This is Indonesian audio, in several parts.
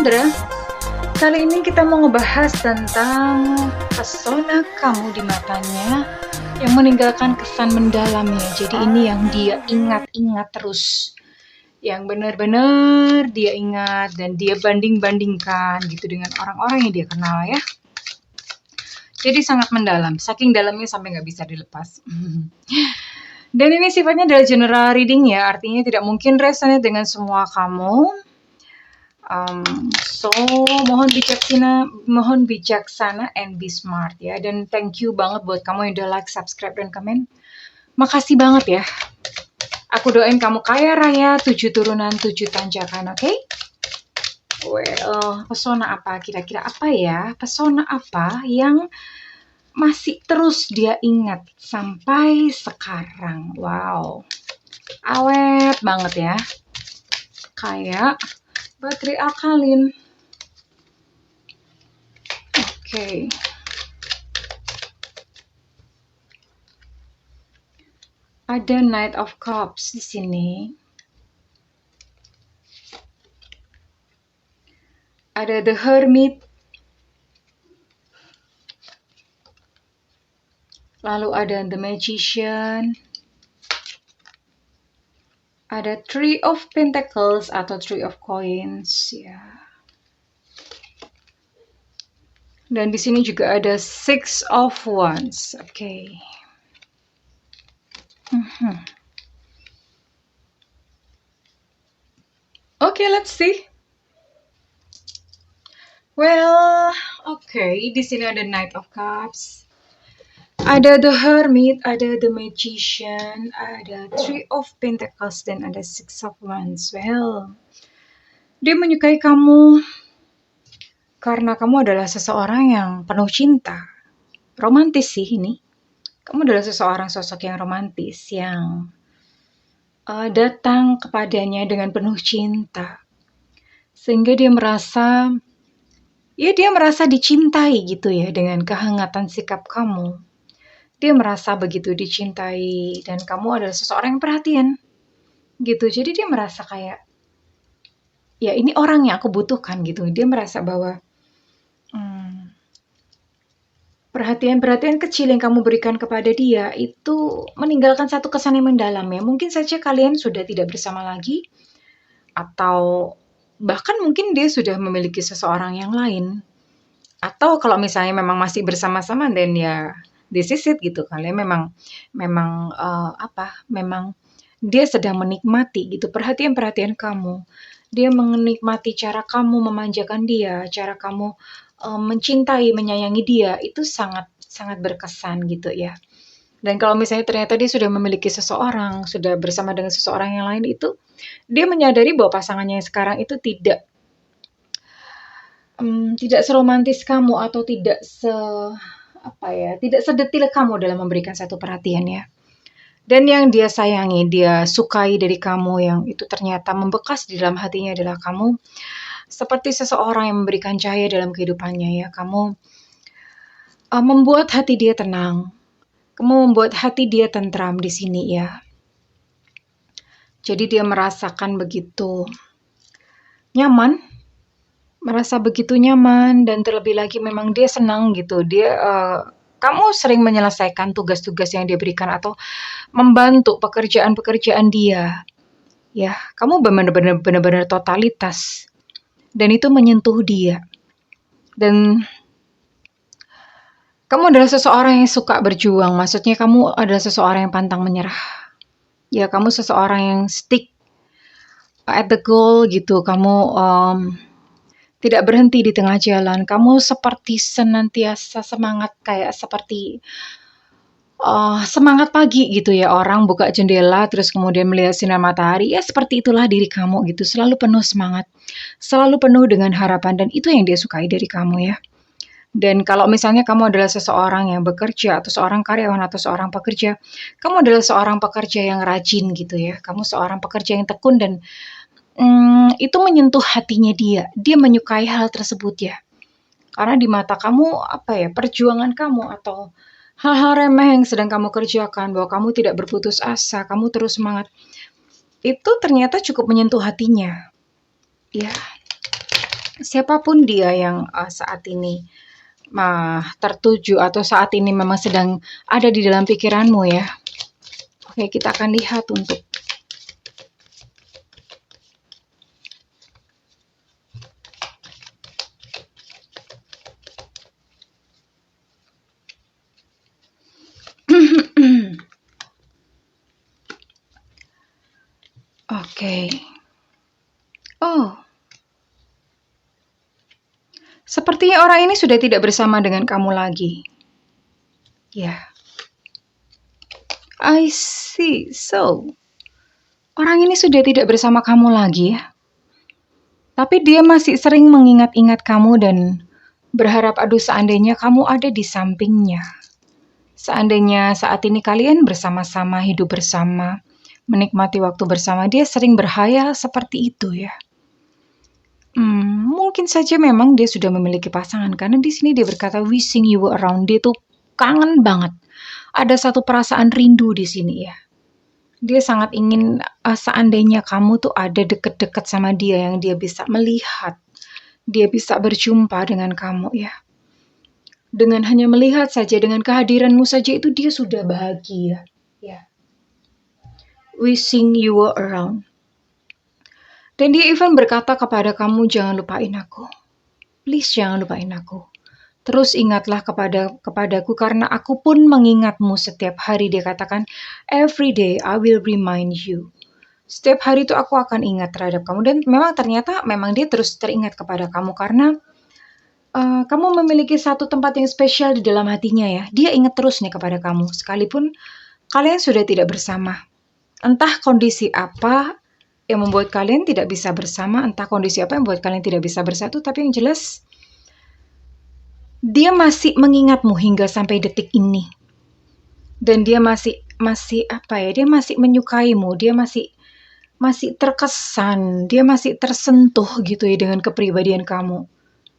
Chandra. Kali ini kita mau ngebahas tentang pesona kamu di matanya yang meninggalkan kesan mendalam ya. Jadi ini yang dia ingat-ingat terus, yang benar-benar dia ingat dan dia banding-bandingkan gitu dengan orang-orang yang dia kenal ya. Jadi sangat mendalam, saking dalamnya sampai nggak bisa dilepas. Dan ini sifatnya adalah general reading ya, artinya tidak mungkin resonate dengan semua kamu. So mohon bijaksana and be smart ya. Dan thank you banget buat kamu yang udah like, subscribe, dan komen. Makasih banget ya. Aku doain kamu kaya raya, 7 turunan, 7 tanjakan, oke? Well, pesona apa kira-kira apa ya? Pesona apa yang masih terus dia ingat sampai sekarang? Wow, awet banget ya. Kayak baterai alkalin. Oke. Ada Knight of Cups di sini. Ada The Hermit. Lalu ada The Magician. Ada Three of Pentacles atau Three of Coins ya. Dan di sini juga ada Six of Wands. Oke. Oke, let's see. Well, oke, di sini ada Knight of Cups. Ada The Hermit, ada The Magician, ada Three of Pentacles, dan ada Six of Wands. Well, dia menyukai kamu karena kamu adalah seseorang yang penuh cinta. Romantis sih ini. Kamu adalah seseorang sosok yang romantis, yang datang kepadanya dengan penuh cinta. Sehingga dia merasa dicintai gitu ya, dengan kehangatan sikap kamu. Dia merasa begitu dicintai dan kamu adalah seseorang yang perhatian gitu. Jadi dia merasa kayak, ya ini orang yang aku butuhkan gitu. Dia merasa bahwa perhatian-perhatian kecil yang kamu berikan kepada dia itu meninggalkan satu kesan yang mendalam ya. Mungkin saja kalian sudah tidak bersama lagi, atau bahkan mungkin dia sudah memiliki seseorang yang lain. Atau kalau misalnya memang masih bersama-sama, dan ya this is it gitu. Kalian memang dia sedang menikmati gitu perhatian-perhatian kamu. Dia menikmati cara kamu memanjakan dia, cara kamu mencintai, menyayangi dia. Itu sangat sangat berkesan gitu ya. Dan kalau misalnya ternyata dia sudah memiliki seseorang, sudah bersama dengan seseorang yang lain, itu dia menyadari bahwa pasangannya yang sekarang itu tidak seromantis kamu, atau tidak sedetil kamu dalam memberikan satu perhatian ya. Dan yang dia sayangi, dia sukai dari kamu, yang itu ternyata membekas di dalam hatinya adalah kamu seperti seseorang yang memberikan cahaya dalam kehidupannya ya. Kamu membuat hati dia tenang. Kamu membuat hati dia tentram di sini ya. Jadi dia merasakan begitu nyaman, dan terlebih lagi memang dia senang gitu. Kamu sering menyelesaikan tugas-tugas yang dia berikan atau membantu pekerjaan-pekerjaan dia. Ya, kamu benar-benar totalitas. Dan itu menyentuh dia. Dan kamu adalah seseorang yang suka berjuang. Maksudnya kamu adalah seseorang yang pantang menyerah. Ya, kamu seseorang yang stick at the goal gitu. Kamu tidak berhenti di tengah jalan. Kamu seperti senantiasa semangat, kayak seperti semangat pagi gitu ya. Orang buka jendela terus kemudian melihat sinar matahari. Ya seperti itulah diri kamu gitu. Selalu penuh semangat. Selalu penuh dengan harapan. Dan itu yang dia sukai dari kamu ya. Dan kalau misalnya kamu adalah seseorang yang bekerja, atau seorang karyawan, atau seorang pekerja, kamu adalah seorang pekerja yang rajin gitu ya. Kamu seorang pekerja yang tekun, dan itu menyentuh hatinya dia. Dia menyukai hal tersebut ya. Karena di mata kamu, perjuangan kamu atau hal-hal remeh yang sedang kamu kerjakan, bahwa kamu tidak berputus asa, kamu terus semangat, itu ternyata cukup menyentuh hatinya. Ya. siapapun dia yang saat ini tertuju atau saat ini memang sedang ada di dalam pikiranmu ya. Oke, kita akan lihat untuk oke. Oh, sepertinya orang ini sudah tidak bersama dengan kamu lagi. Ya, I see. So, orang ini sudah tidak bersama kamu lagi ya. Tapi dia masih sering mengingat-ingat kamu dan berharap aduh seandainya kamu ada di sampingnya. Seandainya saat ini kalian bersama-sama, hidup bersama, menikmati waktu bersama, dia sering berhayal seperti itu ya. Mungkin saja memang dia sudah memiliki pasangan karena di sini dia berkata wishing you were around. Dia tuh kangen banget. Ada satu perasaan rindu di sini ya. Dia sangat ingin seandainya kamu tuh ada deket-deket sama dia yang dia bisa melihat. Dia bisa berjumpa dengan kamu ya. Dengan hanya melihat saja, dengan kehadiranmu saja itu dia sudah bahagia. Ya. Wishing you were around. Dan dia even berkata kepada kamu, jangan lupain aku. Please jangan lupain aku. Terus ingatlah kepadaku karena aku pun mengingatmu setiap hari. Dia katakan, every day I will remind you. Setiap hari itu aku akan ingat terhadap kamu. Dan memang ternyata dia terus teringat kepada kamu karena kamu memiliki satu tempat yang spesial di dalam hatinya ya. Dia ingat terus nih kepada kamu. Sekalipun kalian sudah tidak bersama. Entah kondisi apa yang membuat kalian tidak bisa bersama. Entah kondisi apa yang membuat kalian tidak bisa bersatu. Tapi yang jelas dia masih mengingatmu hingga sampai detik ini. Dan dia masih dia masih menyukaimu, dia masih terkesan, dia masih tersentuh gitu ya dengan kepribadian kamu.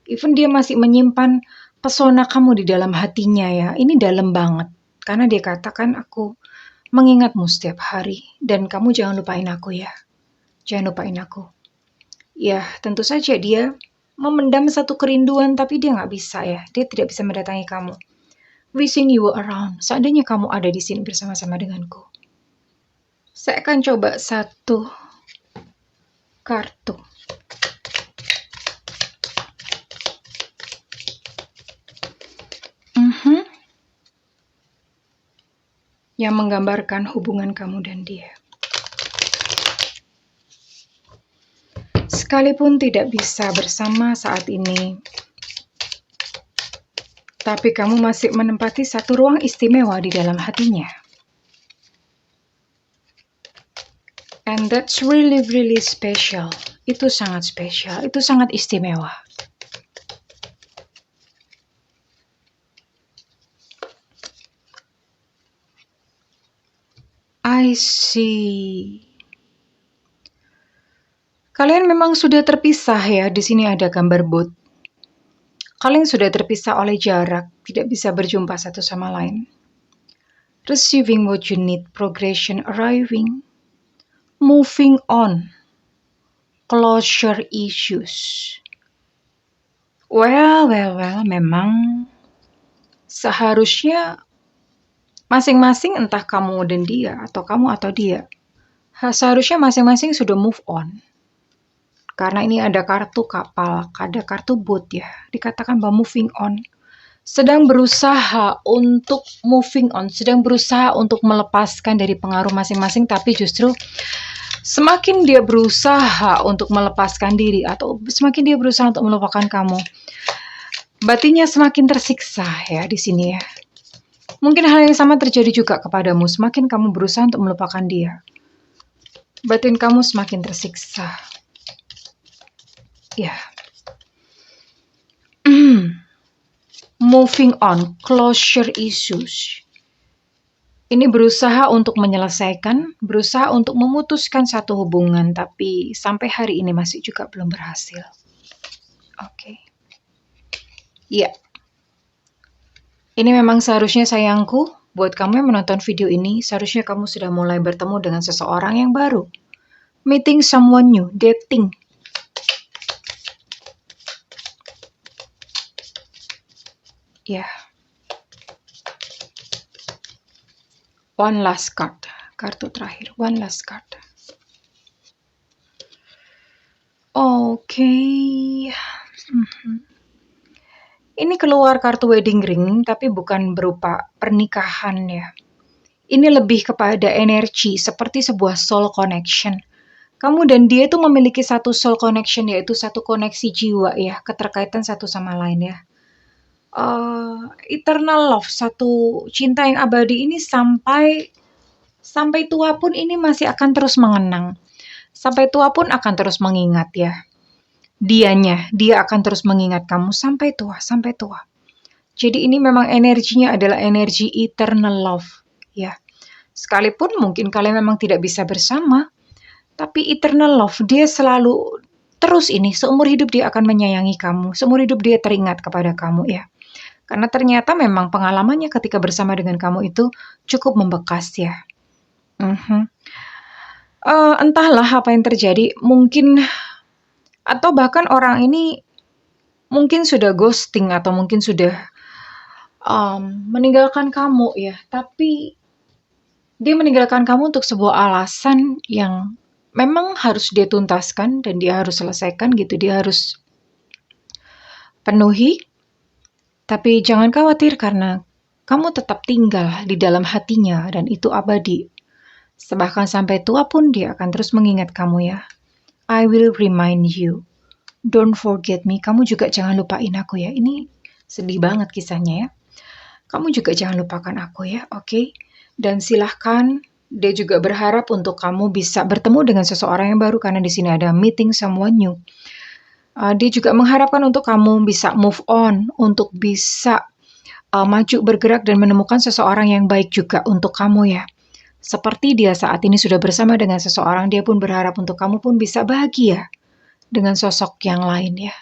Even dia masih menyimpan pesona kamu di dalam hatinya ya. Ini dalam banget. Karena dia katakan aku mengingatmu setiap hari dan kamu jangan lupain aku ya. Jangan lupain aku. Ya, tentu saja dia memendam satu kerinduan tapi dia nggak bisa ya. Dia tidak bisa mendatangi kamu. Wishing you were around. Seandainya kamu ada di sini bersama-sama denganku. Saya akan coba satu kartu. Yang menggambarkan hubungan kamu dan dia. Sekalipun tidak bisa bersama saat ini, tapi kamu masih menempati satu ruang istimewa di dalam hatinya. And that's really, really special. Itu sangat spesial, itu sangat istimewa. I see. Kalian memang sudah terpisah ya. Di sini ada gambar bot. Kalian sudah terpisah oleh jarak, tidak bisa berjumpa satu sama lain. Receiving what you need, progression arriving, moving on, closure issues. Well, memang seharusnya masing-masing entah kamu dan dia atau kamu atau dia. Seharusnya masing-masing sudah move on. Karena ini ada kartu kapal, ada kartu boat ya. Dikatakan bahwa moving on. Sedang berusaha untuk moving on. Sedang berusaha untuk melepaskan dari pengaruh masing-masing. Tapi justru semakin dia berusaha untuk melepaskan diri. Atau semakin dia berusaha untuk melupakan kamu. Batinnya semakin tersiksa ya di sini ya. Mungkin hal yang sama terjadi juga kepadamu. Semakin kamu berusaha untuk melupakan dia. Batin kamu semakin tersiksa. Ya. Moving on, closure issues. Ini berusaha untuk menyelesaikan, berusaha untuk memutuskan satu hubungan, tapi sampai hari ini masih juga belum berhasil. Oke. Ya. Ini memang seharusnya sayangku, buat kamu yang menonton video ini, seharusnya kamu sudah mulai bertemu dengan seseorang yang baru. Meeting someone new, dating. Ya, one last card. Kartu terakhir, one last card. Oke. Ini keluar kartu wedding ring, tapi bukan berupa pernikahan ya. Ini lebih kepada energi, seperti sebuah soul connection. Kamu dan dia itu memiliki satu soul connection, yaitu satu koneksi jiwa ya, keterkaitan satu sama lain ya. Eternal love, satu cinta yang abadi ini sampai tua pun ini masih akan terus mengenang. Sampai tua pun akan terus mengingat ya. Dia akan terus mengingat kamu sampai tua. Jadi ini memang energinya adalah energi eternal love ya. Sekalipun mungkin kalian memang tidak bisa bersama, tapi eternal love, dia selalu terus ini, seumur hidup dia akan menyayangi kamu, seumur hidup dia teringat kepada kamu ya. Karena ternyata memang pengalamannya ketika bersama dengan kamu itu cukup membekas ya. Entahlah apa yang terjadi, mungkin atau bahkan orang ini mungkin sudah ghosting atau mungkin sudah meninggalkan kamu ya. Tapi dia meninggalkan kamu untuk sebuah alasan yang memang harus dia tuntaskan dan dia harus selesaikan gitu. Dia harus penuhi. Tapi jangan khawatir karena kamu tetap tinggal di dalam hatinya dan itu abadi. Bahkan sampai tua pun dia akan terus mengingat kamu ya. I will remind you. Don't forget me. Kamu juga jangan lupain aku ya. Ini sedih banget kisahnya ya. Kamu juga jangan lupakan aku ya, oke? Dan silahkan, dia juga berharap untuk kamu bisa bertemu dengan seseorang yang baru karena di sini ada meeting someone new. Dia juga mengharapkan untuk kamu bisa move on, untuk bisa maju bergerak dan menemukan seseorang yang baik juga untuk kamu ya. Seperti dia saat ini sudah bersama dengan seseorang, dia pun berharap untuk kamu pun bisa bahagia dengan sosok yang lain ya.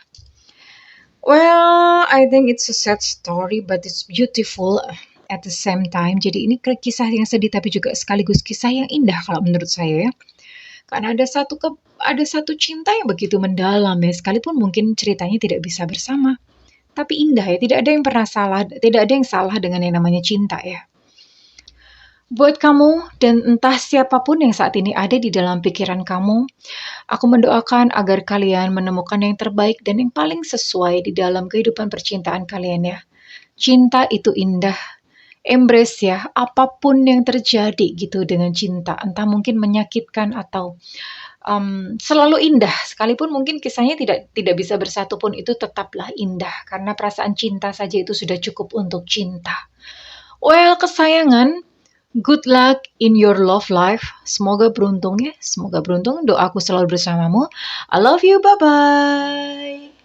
Well, I think it's a sad story, but it's beautiful at the same time. Jadi ini kisah yang sedih, tapi juga sekaligus kisah yang indah kalau menurut saya ya. Karena ada satu cinta yang begitu mendalam ya, sekalipun mungkin ceritanya tidak bisa bersama. Tapi indah ya, tidak ada yang salah dengan yang namanya cinta ya. Buat kamu dan entah siapapun yang saat ini ada di dalam pikiran kamu, aku mendoakan agar kalian menemukan yang terbaik dan yang paling sesuai di dalam kehidupan percintaan kalian ya. Cinta itu indah. Embrace ya, apapun yang terjadi gitu dengan cinta. Entah mungkin menyakitkan atau selalu indah. Sekalipun mungkin kisahnya tidak bisa bersatu pun itu tetaplah indah. Karena perasaan cinta saja itu sudah cukup untuk cinta. Well, kesayangan, good luck in your love life. Semoga beruntung ya. Semoga beruntung. Doaku selalu bersamamu. I love you. Bye-bye.